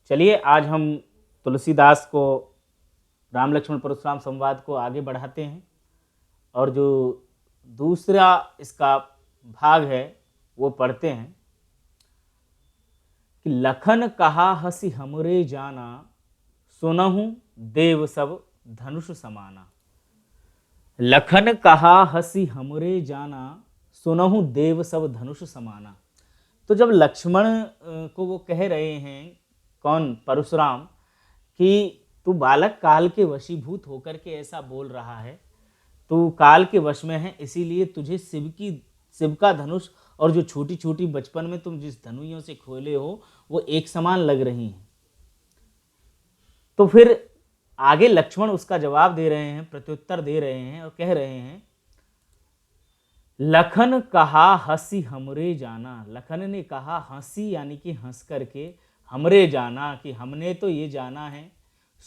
चलिए आज हम तुलसीदास को राम लक्ष्मण परशुराम संवाद को आगे बढ़ाते हैं और जो दूसरा इसका भाग है वो पढ़ते हैं कि लखन कहा हसी हमरे जाना, सुनहु देव सब धनुष समाना। लखन कहा हसी हमरे जाना, सुनहु देव सब धनुष समाना। तो जब लक्ष्मण को वो कह रहे हैं, कौन, परशुराम, कि तू बालक काल के वशीभूत होकर के ऐसा बोल रहा है, तू काल के वश में है, इसीलिए तुझे शिव का धनुष और जो छोटी छोटी बचपन में तुम जिस धनुइयों से खोले हो वो एक समान लग रही हैं। तो फिर आगे लक्ष्मण उसका जवाब दे रहे हैं, प्रत्युत्तर दे रहे हैं और कह रहे हैं, लखन कहा हंसी हमरे जाना। लखन ने कहा हंसी यानी कि हंस करके, हमरे जाना कि हमने तो ये जाना है,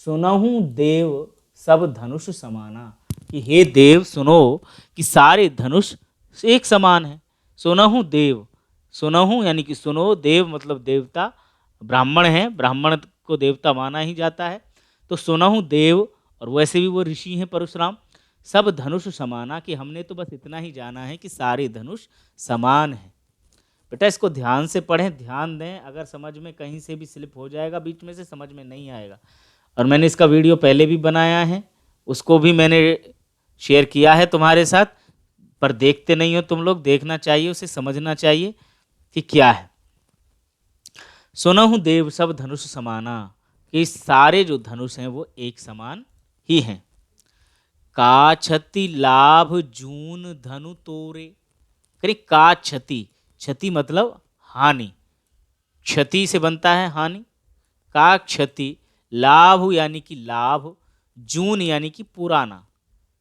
सुनहु देव सब धनुष समाना, कि हे देव सुनो कि सारे धनुष एक समान है। सुनहु देव, सुनहु यानी कि सुनो, देव मतलब देवता, ब्राह्मण है, ब्राह्मण को देवता माना ही जाता है। तो सुनहु देव, और वैसे भी वो ऋषि हैं परशुराम, सब धनुष समाना, कि हमने तो बस इतना ही जाना है कि सारे धनुष समान हैं। बेटा इसको ध्यान से पढ़ें, ध्यान दें, अगर समझ में कहीं से भी स्लिप हो जाएगा बीच में से समझ में नहीं आएगा। और मैंने इसका वीडियो पहले भी बनाया है, उसको भी मैंने शेयर किया है तुम्हारे साथ, पर देखते नहीं हो तुम लोग, देखना चाहिए, उसे समझना चाहिए कि क्या है। सुनहु देव सब धनुष समाना, कि सारे जो धनुष हैं वो एक समान ही हैं। का क्षति लाभ जून धनु तोरे, करें का क्षति, क्षति मतलब हानि, क्षति से बनता है हानि। का क्षति, लाभ यानी कि लाभ, जून यानी कि पुराना,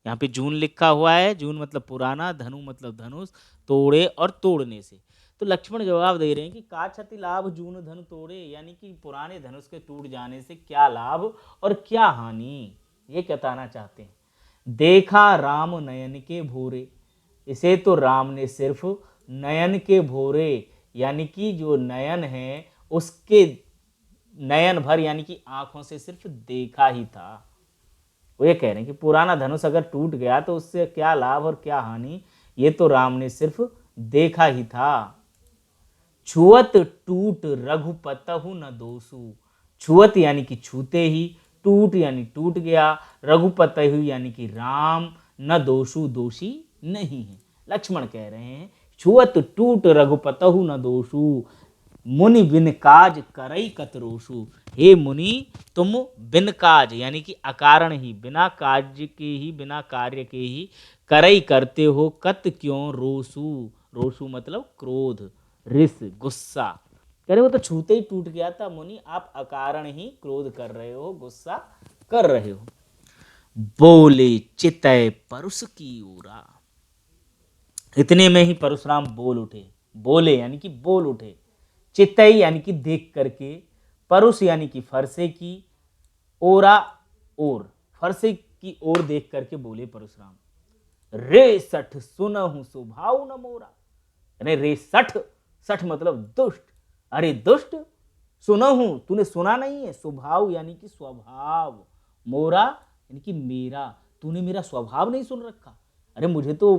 यहाँ पे जून लिखा हुआ है, जून मतलब पुराना, धनु मतलब धनुष, तोड़े और तोड़ने से। तो लक्ष्मण जवाब दे रहे हैं कि का क्षति लाभ जून धनु तोड़े, यानी कि पुराने धनुष के टूट जाने से क्या लाभ और क्या हानि, ये बताना चाहते हैं। देखा राम नयन के भोरे, इसे तो राम ने सिर्फ नयन के भोरे यानी कि जो नयन है उसके नयन भर यानी कि आंखों से सिर्फ देखा ही था। वो ये कह रहे हैं कि पुराना धनुष अगर टूट गया तो उससे क्या लाभ और क्या हानि, ये तो राम ने सिर्फ देखा ही था। छुअत टूट रघुपतहु न दोषु, छुअत यानी कि छूते ही, टूट यानी टूट गया, रघुपतहु यानी कि राम, न दोषु दोषी नहीं है। लक्ष्मण कह रहे हैं छुअत टूट रघुपतहु न दोषु, मुनि बिन काज करई कतरोषु। हे मुनि तुम बिन काज यानी कि अकारण ही, बिना कार्य के ही, बिना कार्य के ही, करई करते हो, कत क्यों रोसु, रोसु मतलब क्रोध, रिस गुस्सा। कह रहे वो तो छूते ही टूट गया था मुनि, आप अकारण ही क्रोध कर रहे हो, गुस्सा कर रहे हो। बोले चितय परुष की ओरा, इतने में ही परशुराम बोल उठे, बोले यानी कि बोल उठे, चितय यानी कि देख करके, परुष यानी कि फरसे की, ओरा ओर, फरसे की ओर देख करके बोले परशुराम, रे सठ सुनहु स्वभाव न मोरा। अरे रे सठ, सठ मतलब दुष्ट, अरे दुष्ट, सुनहु तूने सुना नहीं है, स्वभाव यानी कि स्वभाव, मोरा यानी कि मेरा, तूने मेरा स्वभाव नहीं सुन रखा। अरे मुझे तो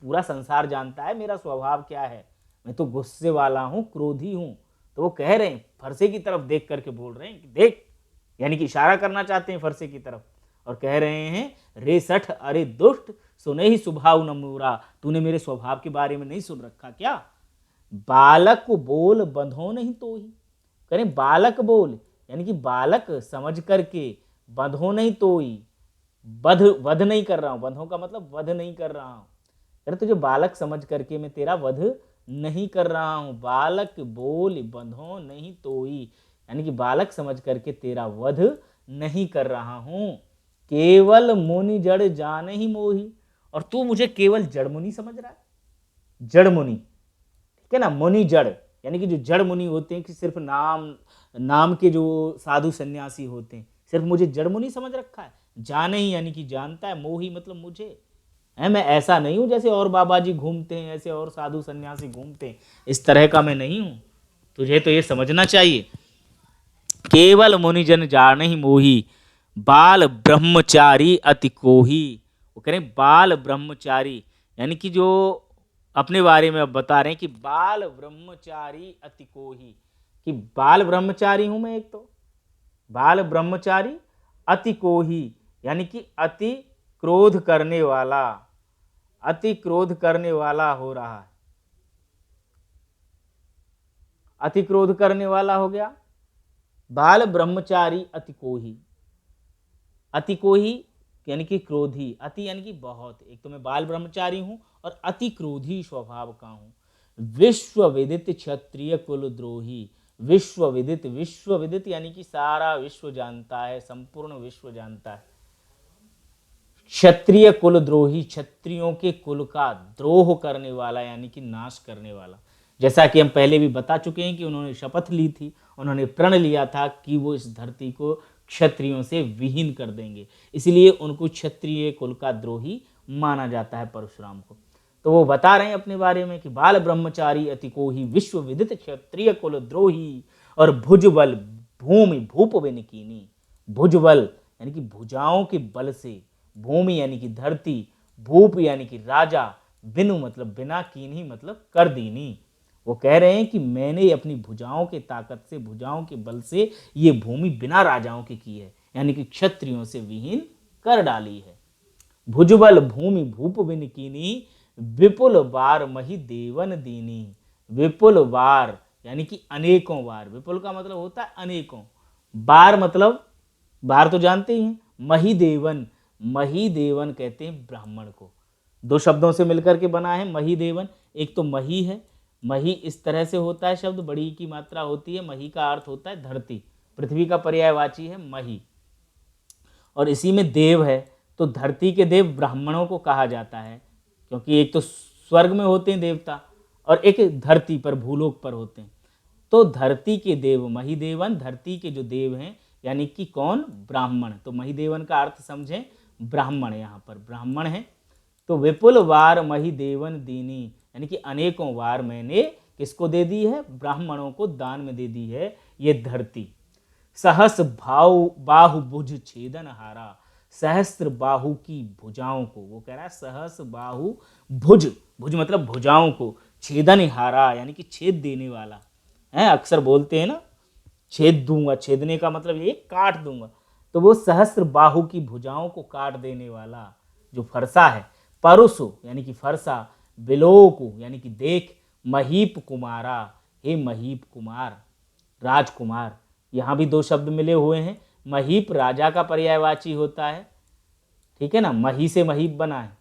पूरा संसार जानता है मेरा स्वभाव क्या है, मैं तो गुस्से वाला हूं, क्रोधी हूं। तो वो कह रहे हैं, फरसे की तरफ देख करके बोल रहे हैं कि देख, यानी कि इशारा करना चाहते हैं फरसे की तरफ, और कह रहे हैं रे सठ, अरे दुष्ट, सुने ही स्वभाव न मोरा, तूने मेरे स्वभाव के बारे में नहीं सुन रखा क्या। बालक बोल बंधो नहीं तो ही, करें बालक बोल यानी कि बालक समझ करके, बंधो नहीं तो ही, वध नहीं कर रहा हूं, बंधो का मतलब वध नहीं कर रहा हूं, अरे तुझे बालक समझ करके मैं तेरा वध नहीं कर रहा हूं। बालक बोल बंधो नहीं तो ही, यानी कि बालक समझ करके तेरा वध नहीं कर रहा हूं। केवल मुनि जड़ जाने ही मोही, और तू मुझे केवल जड़ मुनि समझ रहा है, जड़ मुनि, ठीक है ना, मुनि जड़ यानी कि जो जड़ मुनि होते हैं कि सिर्फ नाम के जो साधु सन्यासी होते हैं, सिर्फ मुझे जड़ मुनि समझ रखा है। जाने ही यानी कि जानता है, मोही मतलब मुझे है, मैं ऐसा नहीं हूं जैसे और बाबा जी घूमते हैं, ऐसे और साधु सन्यासी घूमते हैं, इस तरह का मैं नहीं हूं, तुझे तो ये समझना चाहिए। केवल मुनिजन जान ही मोही, बाल ब्रह्मचारी अति कोही। वो कह रहे हैं बाल ब्रह्मचारी, यानी कि जो अपने बारे में अब बता रहे हैं कि बाल ब्रह्मचारी अति कोही, कि बाल ब्रह्मचारी हूं मैं एक तो, बाल ब्रह्मचारी अति कोही, यानी कि अति क्रोध करने वाला, अति क्रोध करने वाला हो रहा है, अति क्रोध करने वाला हो गया। बाल ब्रह्मचारी अति कोही, अति कोही यानी कि क्रोधी, अति यानी कि बहुत, एक तो मैं बाल ब्रह्मचारी हूं और अति क्रोधी स्वभाव का हूं। विश्व विदित क्षत्रिय कुल द्रोही, विश्व विदित, विश्व विदित यानी कि सारा विश्व जानता है, संपूर्ण विश्व जानता है। क्षत्रिय कुल द्रोही, क्षत्रियों के कुल का द्रोह करने वाला यानी कि नाश करने वाला। जैसा कि हम पहले भी बता चुके हैं कि उन्होंने शपथ ली थी, उन्होंने प्रण लिया था कि वो इस धरती को क्षत्रियों से विहीन कर देंगे, इसलिए उनको क्षत्रिय कुल का द्रोही माना जाता है परशुराम को। तो वो बता रहे हैं अपने बारे में कि बाल ब्रह्मचारी अति कोही, विश्व विदित क्षत्रिय कुल द्रोही, और भुजबल भूमि भूप विनकीनी, भुजबल यानी कि भुजाओं के बल से, भूमि यानी कि धरती, भूप यानी कि राजा, बिनु मतलब बिना, कीनी मतलब कर दीनी। वो कह रहे हैं कि मैंने अपनी भुजाओं के ताकत से, भुजाओं के बल से ये भूमि बिना राजाओं के की है, यानी कि क्षत्रियों से विहीन कर डाली है। भुजबल भूमि भूप बिन कीनी, विपुल बार मही देवन दीनी। विपुल बार यानी कि अनेकों बार, विपुल का मतलब होता है अनेकों, बार मतलब बार तो जानते ही हैं, मही देवन, मही देवन कहते हैं ब्राह्मण को। दो शब्दों से मिलकर के बना है मही देवन, एक तो मही है, मही इस तरह से होता है शब्द, बड़ी की मात्रा होती है, मही का अर्थ होता है धरती, पृथ्वी का पर्यायवाची है मही, और इसी में देव है, तो धरती के देव ब्राह्मणों को कहा जाता है, क्योंकि एक तो स्वर्ग में होते हैं देवता और एक धरती पर भूलोक पर होते हैं। तो धरती के देव महिदेवन, धरती के जो देव हैं यानी कि कौन, ब्राह्मण। तो महिदेवन का अर्थ समझें ब्राह्मण, यहाँ पर ब्राह्मण है। तो विपुल वार महिदेवन दीनी, यानी कि अनेकों वार मैंने किसको दे दी है, ब्राह्मणों को दान में दे दी है ये धरती। सहस भाव बाहु भुज छेदन हारा, सहस्त्र बाहु की भुजाओं को, वो कह रहा है सहस बाहु भुज, भुज मतलब भुजाओं को, छेदन हारा यानी कि छेद देने वाला है। अक्सर बोलते हैं ना छेद दूंगा, छेदने का मतलब ये काट दूंगा, तो वो सहस्त्र बाहु की भुजाओं को काट देने वाला जो फरसा है। परुसु यानी कि फरसा, बिलोकु यानी कि देख, महीप कुमारा, हे महीप कुमार, राजकुमार, यहाँ भी दो शब्द मिले हुए हैं। महीप राजा का पर्यायवाची होता है, ठीक है ना, मही से महीप बना है,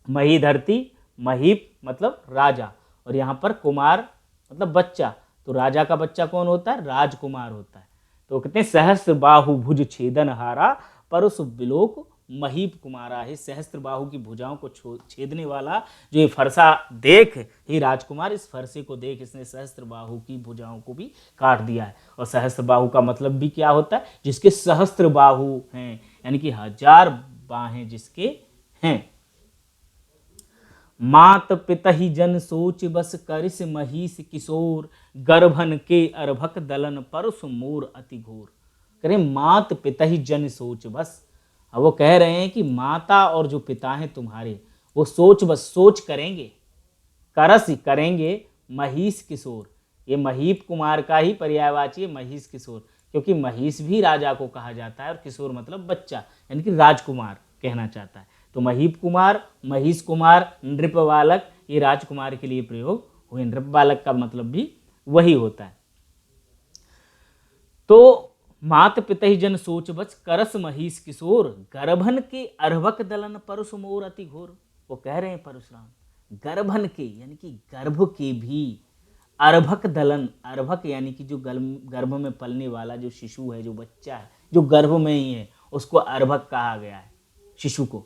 मही धरती, महीप मतलब राजा, और यहाँ पर कुमार मतलब बच्चा, तो राजा का बच्चा कौन होता है, राजकुमार होता है। तो कहते हैं सहस्त्र बाहु भुज छेदन हारा, परस बिलोक महीप कुमारा, है सहस्त्र बाहु की भुजाओं को छेदने वाला जो ये फरसा देख, हे राजकुमार इस फरसे को देख, इसने सहस्त्र बाहु की भुजाओं को भी काट दिया है। और सहस्त्र बाहु का मतलब भी क्या होता है, जिसके सहस्त्र बाहु हैं, यानी कि 1000 बाहें जिसके हैं। मात पितहि जन सोच बस करिस महीस किशोर, गर्भन के अर्भक दलन परस मोर अति घोर। करें मात पितहि जन सोच बस, अब वो कह रहे हैं कि माता और जो पिता हैं तुम्हारे वो सोच बस सोच करेंगे, करस करेंगे महीस किशोर, ये महीप कुमार का ही पर्यायवाची है महीस किशोर, क्योंकि महीस भी राजा को कहा जाता है और किशोर मतलब बच्चा यानी कि राजकुमार कहना चाहता है। तो महीप कुमार, महीस कुमार, नृप बालक, ये राजकुमार के लिए प्रयोग हुए। नृप बालक का मतलब भी वही होता है। तो मात पितहि जन सोच बच करस महीस किशोर, गर्भन के अर्भक दलन परस मोर अति घोर। वो कह रहे हैं परशुराम गर्भन के यानी कि गर्भ के भी, अर्भक दलन, अर्भक यानी कि जो गर्भ में पलने वाला जो शिशु है, जो बच्चा है, जो गर्भ में ही है, उसको अर्भक कहा गया है शिशु को।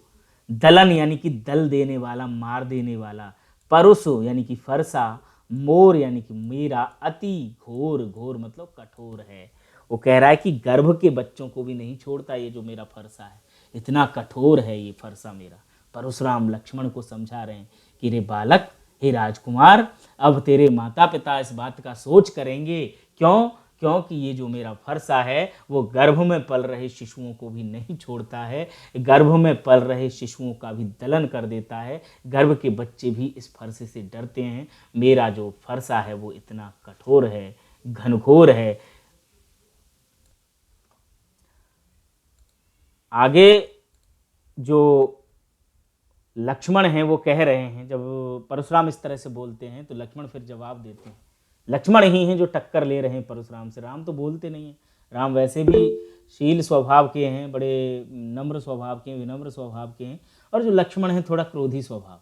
दलन यानी कि दल देने वाला, मार देने वाला। परुसो यानी कि फरसा, मोर यानी कि मेरा, अति घोर, घोर मतलब कठोर है। वो कह रहा है कि गर्भ के बच्चों को भी नहीं छोड़ता ये जो मेरा फरसा है, इतना कठोर है ये फरसा मेरा। परशुराम लक्ष्मण को समझा रहे हैं कि रे बालक, हे राजकुमार, अब तेरे माता पिता इस बात का सोच करेंगे, क्यों क्योंकि ये जो मेरा फरसा है वो गर्भ में पल रहे शिशुओं को भी नहीं छोड़ता है, गर्भ में पल रहे शिशुओं का भी दलन कर देता है, गर्भ के बच्चे भी इस फरसे से डरते हैं। मेरा जो फरसा है वो इतना कठोर है, घनघोर है। आगे जो लक्ष्मण हैं वो कह रहे हैं, जब परशुराम इस तरह से बोलते हैं तो लक्ष्मण फिर जवाब देते हैं। लक्ष्मण ही हैं जो टक्कर ले रहे हैं परशुराम से, राम तो बोलते नहीं हैं। राम वैसे भी शील स्वभाव के हैं, बड़े नम्र स्वभाव के हैं, विनम्र स्वभाव के हैं, और जो लक्ष्मण हैं थोड़ा क्रोधी स्वभाव।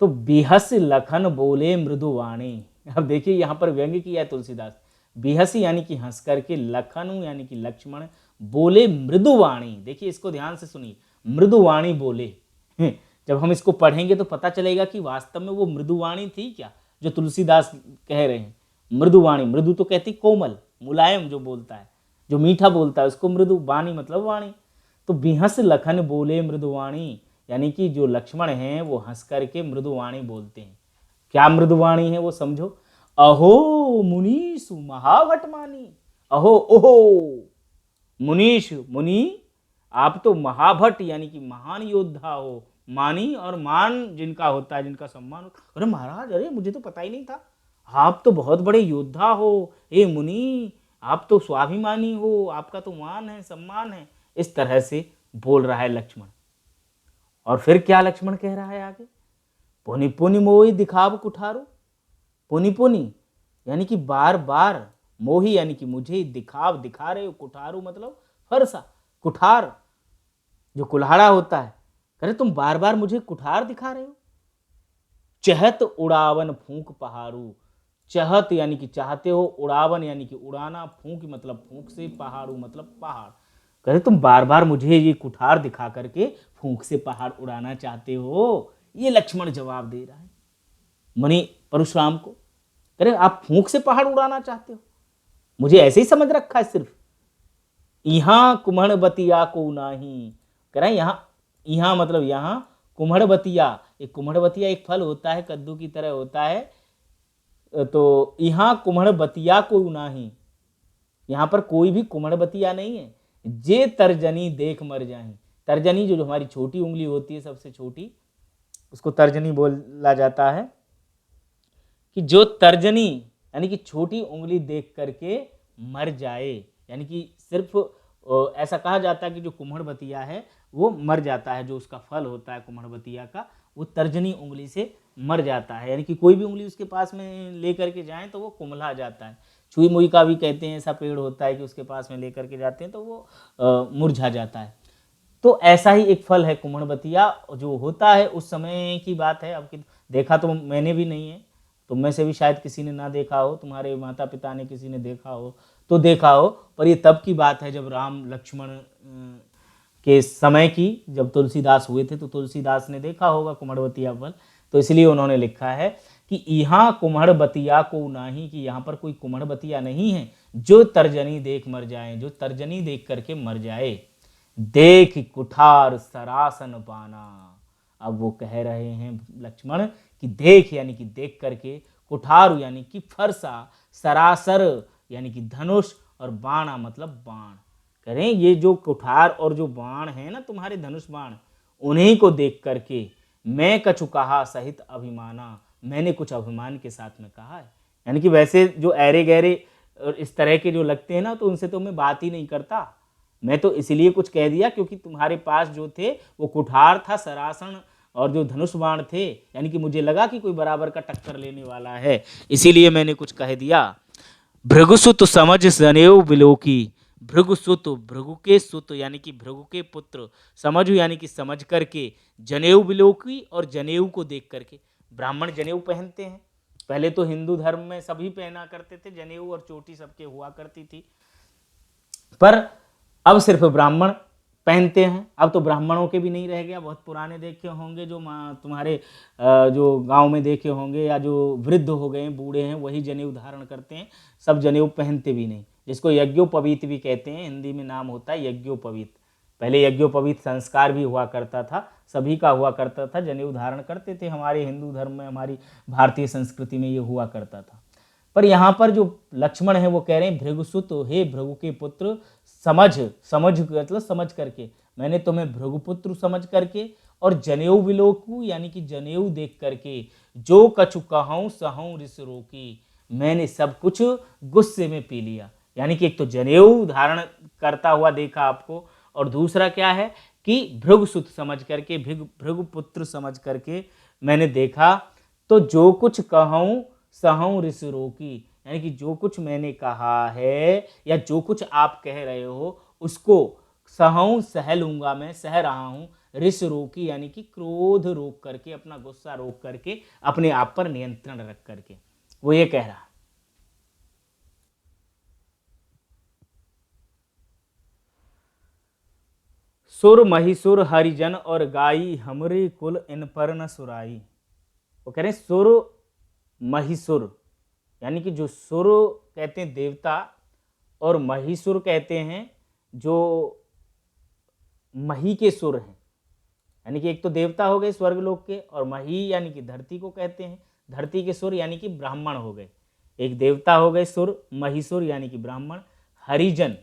तो बिहस लखन बोले मृदुवाणी। अब देखिए यहाँ पर व्यंग्य किया है तुलसीदास। बिहस यानी कि हंस करके, लखन यानी कि लक्ष्मण बोले मृदुवाणी। देखिए इसको ध्यान से सुनिए, मृदुवाणी बोले। जब हम इसको पढ़ेंगे तो पता चलेगा कि वास्तव में वो मृदुवाणी थी क्या जो तुलसीदास कह रहे हैं। मृदुवाणी, मृदु तो कहती कोमल, मुलायम जो बोलता है, जो मीठा बोलता है उसको मृदु, वाणी मतलब वाणी। तो बिहस लखन बोले मृदुवाणी, यानी कि जो लक्ष्मण हैं वो हंस करके मृदुवाणी बोलते हैं। क्या मृदुवाणी है वो समझो। अहो मुनीषु महाभटमानी। अहो ओहो मुनीष, मुनि आप तो महाभट यानी कि महान योद्धा हो, मानी और मान जिनका होता है, जिनका सम्मान होता। अरे महाराज, अरे मुझे तो पता ही नहीं था, आप तो बहुत बड़े योद्धा हो, हे मुनि आप तो स्वाभिमानी हो, आपका तो मान है, सम्मान है। इस तरह से बोल रहा है लक्ष्मण। और फिर क्या लक्ष्मण कह रहा है आगे, पुनि पुनि मोहि दिखाव कुठारो। पुनि पुनि यानी कि बार बार, मोही यानी कि मुझे, दिखाव दिखा रहे हो, कुठारू मतलब फरसा, कुठार जो कुल्हाड़ा होता है, करे तुम बार बार मुझे कुठार दिखा रहे हो। चहत उड़ावन फूंक पहाड़ू। चहत यानी कि चाहते हो, उड़ावन यानी कि उड़ाना, फूंक मतलब फूंक से, पहाड़ू मतलब पहाड़। करे तुम बार बार मुझे ये कुठार दिखा करके फूंक से पहाड़ उड़ाना चाहते हो। ये लक्ष्मण जवाब दे रहा है मुनि परशुराम को। करे आप फूंक से पहाड़ उड़ाना चाहते हो, मुझे ऐसे ही समझ रखा है सिर्फ। यहाँ कुम्हड़ बतिया को नाही। कह रहे यहाँ, यहाँ मतलब यहाँ कुम्हड़बतिया, एक कुम्हड़बतिया एक फल होता है, कद्दू की तरह होता है। तो यहाँ कुम्हड़बतिया को नाही, यहाँ पर कोई भी कुम्हड़बतिया नहीं है। जे तर्जनी देख मर जाए। तर्जनी जो हमारी छोटी उंगली होती है, सबसे छोटी, उसको तर्जनी बोला जाता है। कि जो तर्जनी यानी कि छोटी उंगली देख करके मर जाए, यानी कि सिर्फ ऐसा कहा जाता है कि जो कुम्हड़बतिया है वो मर जाता है, जो उसका फल होता है कुम्हड़बतिया का, वो तर्जनी उंगली से मर जाता है। यानी कि कोई भी उंगली उसके पास में ले करके जाएं तो वो कुम्हला जाता है। छुई मुई का भी कहते हैं, ऐसा पेड़ होता है कि उसके पास में ले करके जाते हैं तो वो मुरझा जाता है। तो ऐसा ही एक फल है कुम्हड़बतिया जो होता है। उस समय की बात है, अब की देखा तो मैंने भी नहीं है, तुम में से भी शायद किसी ने ना देखा हो, तुम्हारे माता पिता ने किसी ने देखा हो तो देखा हो, पर ये तब की बात है जब राम लक्ष्मण के समय की, जब तुलसीदास हुए थे तो तुलसीदास ने देखा होगा कुम्हड़बतिया फल, तो इसलिए उन्होंने लिखा है कि यहाँ कुम्हड़बतिया को नाही, कि यहाँ पर कोई कुम्हड़बतिया नहीं है जो तर्जनी देख मर जाए, जो तर्जनी देख करके मर जाए। देख कुठार सरासन पाना। अब वो कह रहे हैं लक्ष्मण कि देख यानी कि देख करके, कुठार यानी कि फरसा, सरासर यानी कि धनुष, और बाणा मतलब बाण। करें ये जो कुठार और जो बाण है ना तुम्हारे धनुष बाण, उन्हीं को देख करके मैं कछु कहा सहित अभिमाना, मैंने कुछ अभिमान के साथ में कहा है। यानी कि वैसे जो ऐरे गहरे और इस तरह के जो लगते हैं ना, तो उनसे तो मैं बात ही नहीं करता, मैं तो इसलिए कुछ कह दिया क्योंकि तुम्हारे पास जो थे वो कुठार था, सरासन और जो धनुष बाण थे, यानी कि मुझे लगा कि कोई बराबर का टक्कर लेने वाला है, इसीलिए मैंने कुछ कह दिया। भृगुसुत समझ जनेऊ बिलोकी। भृगुसुत, भृगु के सुत यानी कि भृगु के पुत्र, समझ यानी कि समझ करके, जनेऊ बिलोकी और जनेऊ को देख करके। ब्राह्मण जनेऊ पहनते हैं, पहले तो हिंदू धर्म में सभी पहना करते थे, जनेऊ और चोटी सबके हुआ करती थी, पर अब सिर्फ ब्राह्मण पहनते हैं। अब तो ब्राह्मणों के भी नहीं रह गया, बहुत पुराने देखे होंगे जो तुम्हारे जो गांव में देखे होंगे, या जो वृद्ध हो गए बूढ़े हैं वही जनेऊ धारण करते हैं, सब जनेऊ पहनते भी नहीं, जिसको यज्ञोपवीत भी कहते हैं, हिंदी में नाम होता है यज्ञोपवीत। पहले यज्ञोपवीत संस्कार भी हुआ करता था, सभी का हुआ करता था, जनेऊ धारण करते थे, हमारे हिंदू धर्म में, हमारी भारतीय संस्कृति में ये हुआ करता था। पर यहाँ पर जो लक्ष्मण है वो कह रहे हैं भृगुसुत, हे भृगु के पुत्र, समझ, समझ मतलब समझ करके, मैंने तुम्हें भृगुपुत्र समझ करके और जनेऊ विलोकू यानी कि जनेऊ देख करके, जो कछु कहूं सहूं रिस रोकी, मैंने सब कुछ गुस्से में पी लिया। यानी कि एक तो जनेऊ धारण करता हुआ देखा आपको, और दूसरा क्या है कि भृगुसुत समझ करके, भृगुपुत्र समझ करके मैंने देखा, तो जो कुछ कहूं सहूं रिस रोकी, यानी कि जो कुछ मैंने कहा है या जो कुछ आप कह रहे हो उसको सहूं सह लूंगा, मैं सह रहा हूं, रिस रोकी यानी कि क्रोध रोक करके, अपना गुस्सा रोक करके, अपने आप पर नियंत्रण रख करके, वो ये कह रहा। सुर महिसुर हरिजन और गाई, हमरे कुल इन पर न सुराई। वो कह रहे सुर महिसुर, यानी कि जो सुर कहते हैं देवता, और महिसुर कहते हैं जो मही के सुर हैं, यानी कि एक तो देवता हो गए स्वर्गलोक के, और मही यानी कि धरती को कहते हैं, धरती के सुर यानी कि ब्राह्मण हो गए। एक देवता हो गए सुर, महिसुर यानी कि ब्राह्मण। हरिजन,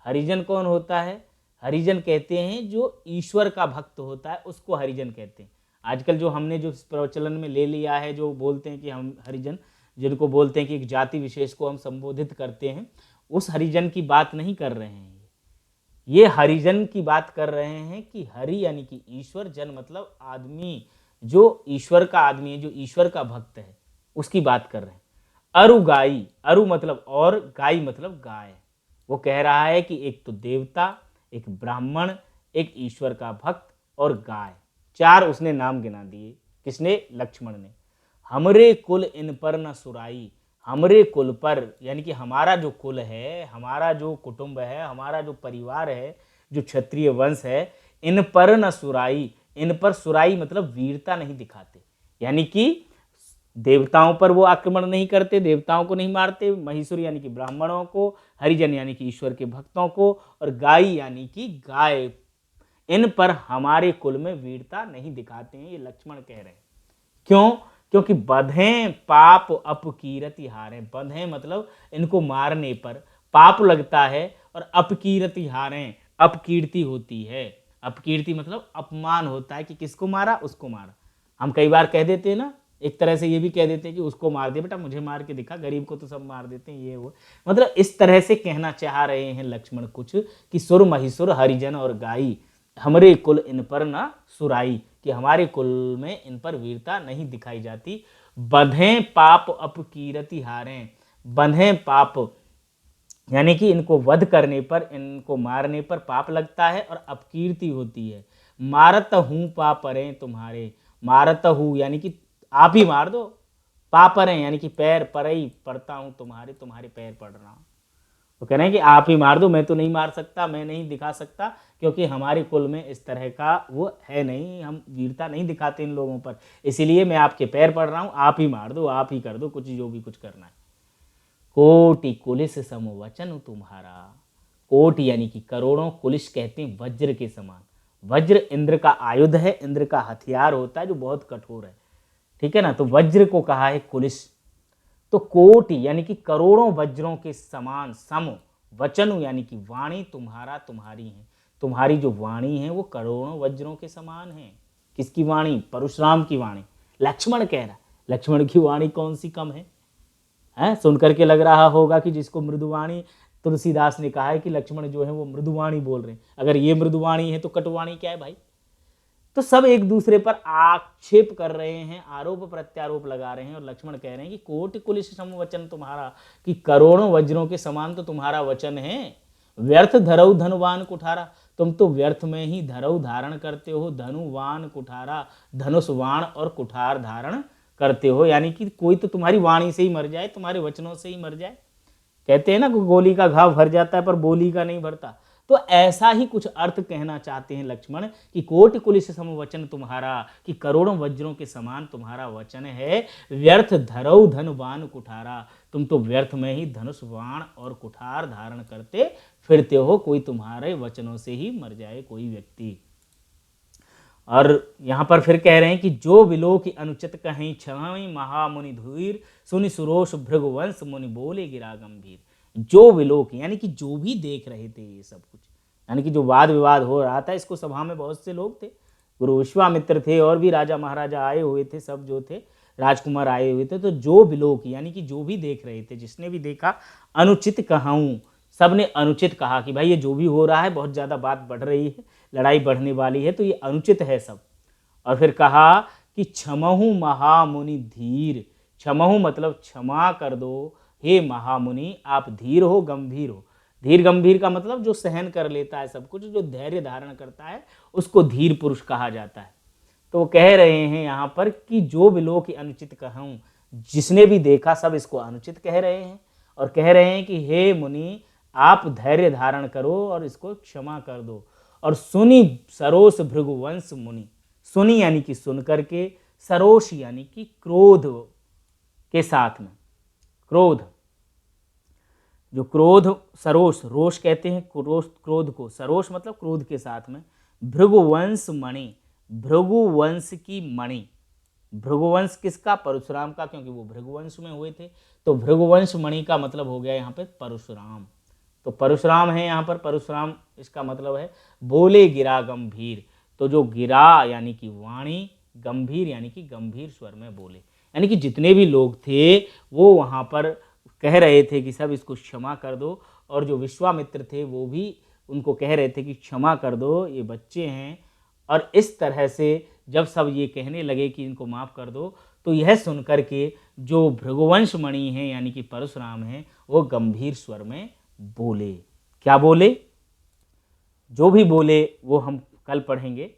हरिजन कौन होता है? हरिजन कहते हैं जो ईश्वर का भक्त होता है उसको हरिजन कहते हैं। आजकल जो हमने जो प्रचलन में ले लिया है, जो बोलते हैं कि हम हरिजन, जिनको बोलते हैं कि एक जाति विशेष को हम संबोधित करते हैं, उस हरिजन की बात नहीं कर रहे हैं। ये हरिजन की बात कर रहे हैं कि हरि यानी कि ईश्वर, जन मतलब आदमी, जो ईश्वर का आदमी है, जो ईश्वर का भक्त है, उसकी बात कर रहे हैं। अरु गाई, अरु मतलब और, गाई मतलब गाय। वो कह रहा है कि एक तो देवता, एक ब्राह्मण, एक ईश्वर का भक्त और गाय, चार उसने नाम गिना दिए। किसने? लक्ष्मण ने। हमरे कुल इन पर न सुराई, हमरे कुल पर यानी कि हमारा जो कुल है, हमारा जो कुटुंब है, हमारा जो परिवार है, जो क्षत्रिय वंश है, इन पर न सुराई, इन पर सुराई मतलब वीरता नहीं दिखाते, यानी कि देवताओं पर वो आक्रमण नहीं करते, देवताओं को नहीं मारते, महिषुर यानी कि ब्राह्मणों को, हरिजन यानी कि ईश्वर के भक्तों को, और गाय यानी कि गाय, इन पर हमारे कुल में वीरता नहीं दिखाते हैं, ये लक्ष्मण कह रहे हैं। क्यों? क्योंकि बधें पाप अपकीरति हारें। बधें मतलब इनको मारने पर पाप लगता है, और अपकीरति हारें, अपकीर्ति होती है। अपकीर्ति मतलब अपमान होता है कि किसको मारा? उसको मारा। हम कई बार कह देते हैं ना, एक तरह से ये भी कह देते हैं कि उसको मार दे बेटा, मुझे मार के दिखा, गरीब को तो सब मार देते हैं, ये वो, मतलब इस तरह से कहना चाह रहे हैं लक्ष्मण कुछ कि सुर महिषुर हरिजन और गाई, हमरे कुल इन पर न सुराई, कि हमारे कुल में इन पर वीरता नहीं दिखाई जाती। बंधें पाप अपकीरति हारें, बंधें पाप यानी कि इनको वध करने पर, इनको मारने पर पाप लगता है और अपकीर्ति होती है। मारत हूँ पापरें तुम्हारे, मारत हूँ यानी कि आप ही मार दो, पापरें यानी कि पैर, परई पड़ता हूँ तुम्हारे, तुम्हारे पैर पड़ रहा हूँ। तो कह रहे हैं कि आप ही मार दो, मैं तो नहीं मार सकता, मैं नहीं दिखा सकता, क्योंकि हमारे कुल में इस तरह का वो है नहीं, हम वीरता नहीं दिखाते इन लोगों पर, इसीलिए मैं आपके पैर पड़ रहा हूँ, आप ही मार दो, आप ही कर दो कुछ, जो भी कुछ करना है। कोटि कुलिस सम वचन तुम्हारा, कोटि यानी कि करोड़ों, कुलिस कहते हैं वज्र के समान। वज्र इंद्र का आयुध है, इंद्र का हथियार होता है जो बहुत कठोर है, ठीक है ना, तो वज्र को कहा है कुलिस। तो कोटि यानी कि करोड़ों वज्रों के समान, सम वचन यानी कि वाणी तुम्हारा, तुम्हारी है, तुम्हारी जो वाणी है वो करोड़ों वज्रों के समान है। किसकी वाणी? परशुराम की वाणी। लक्ष्मण कह रहा, लक्ष्मण की वाणी कौन सी कम है? सुन करके लग रहा होगा कि जिसको मृदुवाणी, तुलसीदास ने कहा है कि लक्ष्मण जो है वो मृदुवाणी बोल रहे हैं, अगर ये मृदुवाणी है तो कटुवाणी क्या है भाई? तो सब एक दूसरे पर आक्षेप कर रहे हैं, आरोप प्रत्यारोप लगा रहे हैं, और लक्ष्मण कह रहे हैं कि कोटि कुलिस सम वचन तुम्हारा, कि करोड़ों वज्रों के समान तो तुम्हारा वचन है। व्यर्थ धरऊ धनुवान कुठारा, तुम तो व्यर्थ में ही धरऊ धारण करते हो, धनुवान कुठारा, धनुष वाण और कुठार धारण करते हो, यानी कि कोई तो तुम्हारी वाणी से ही मर जाए, तुम्हारे वचनों से ही मर जाए। कहते हैं ना गोली का घाव भर जाता है पर बोली का नहीं भरता, तो ऐसा ही कुछ अर्थ कहना चाहते हैं लक्ष्मण कि कोटि कुलिस सम वचन तुम्हारा, कि करोड़ों वज्रों के समान तुम्हारा वचन है। व्यर्थ धरऊ धनुवान कुठारा, तुम तो व्यर्थ में ही धनुष वाण और कुठार धारण करते फिरते हो, कोई तुम्हारे वचनों से ही मर जाए कोई व्यक्ति। और यहाँ पर फिर कह रहे हैं कि जो विलो की अनुचित कहीं छवि महामुनि धीर सुनि सुरोष भृगुवंश मुनि बोले गिरा गंभीर। जो विलो की यानी कि जो भी देख रहे थे ये सब कुछ, यानी कि जो वाद विवाद हो रहा था, इसको सभा में बहुत से लोग थे, गुरु विश्वामित्र थे और भी राजा महाराजा आए हुए थे, सब जो थे राजकुमार आए हुए थे। तो जो विलो की यानी कि जो भी देख रहे थे, जिसने भी देखा अनुचित कहूँ, सब ने अनुचित कहा कि भाई ये जो भी हो रहा है बहुत ज़्यादा बात बढ़ रही है, लड़ाई बढ़ने वाली है, तो ये अनुचित है सब। और फिर कहा कि क्षमहु महामुनि धीर, क्षमहु मतलब क्षमा कर दो हे महामुनि, आप धीर हो गंभीर हो। धीर गंभीर का मतलब जो सहन कर लेता है सब कुछ, जो धैर्य धारण करता है, उसको धीर पुरुष कहा जाता है। तो वो कह रहे हैं यहाँ पर कि जो विलो की अनुचित कहूँ, जिसने भी देखा सब इसको अनुचित कह रहे हैं और कह रहे हैं कि हे मुनि आप धैर्य धारण करो और इसको क्षमा कर दो। और सुनी सरोष भृगुवंश मुनि, सुनी यानी कि सुन करके, सरोष यानी कि क्रोध के साथ में, क्रोध, जो क्रोध, सरोष, रोष कहते हैं क्रोध को, सरोष मतलब क्रोध के साथ में, भृगुवंश मणि, भृगुवंश की मणि, भृगुवंश किसका? परशुराम का, क्योंकि वो भृगुवंश में हुए थे। तो भृगुवंश मणि का मतलब हो गया यहाँ पे परशुराम। तो परशुराम है यहाँ पर, परशुराम इसका मतलब है बोले गिरा गंभीर। तो जो गिरा यानी कि वाणी, गंभीर यानी कि गंभीर स्वर में बोले, यानी कि जितने भी लोग थे वो वहाँ पर कह रहे थे कि सब इसको क्षमा कर दो। और जो विश्वामित्र थे वो भी उनको कह रहे थे कि क्षमा कर दो, ये बच्चे हैं। और इस तरह से जब सब ये कहने लगे कि इनको माफ़ कर दो, तो यह सुनकर के जो भृगुवंश मणि हैं यानी कि परशुराम हैं, वो गंभीर स्वर में बोले। क्या बोले? जो भी बोले वो हम कल पढ़ेंगे।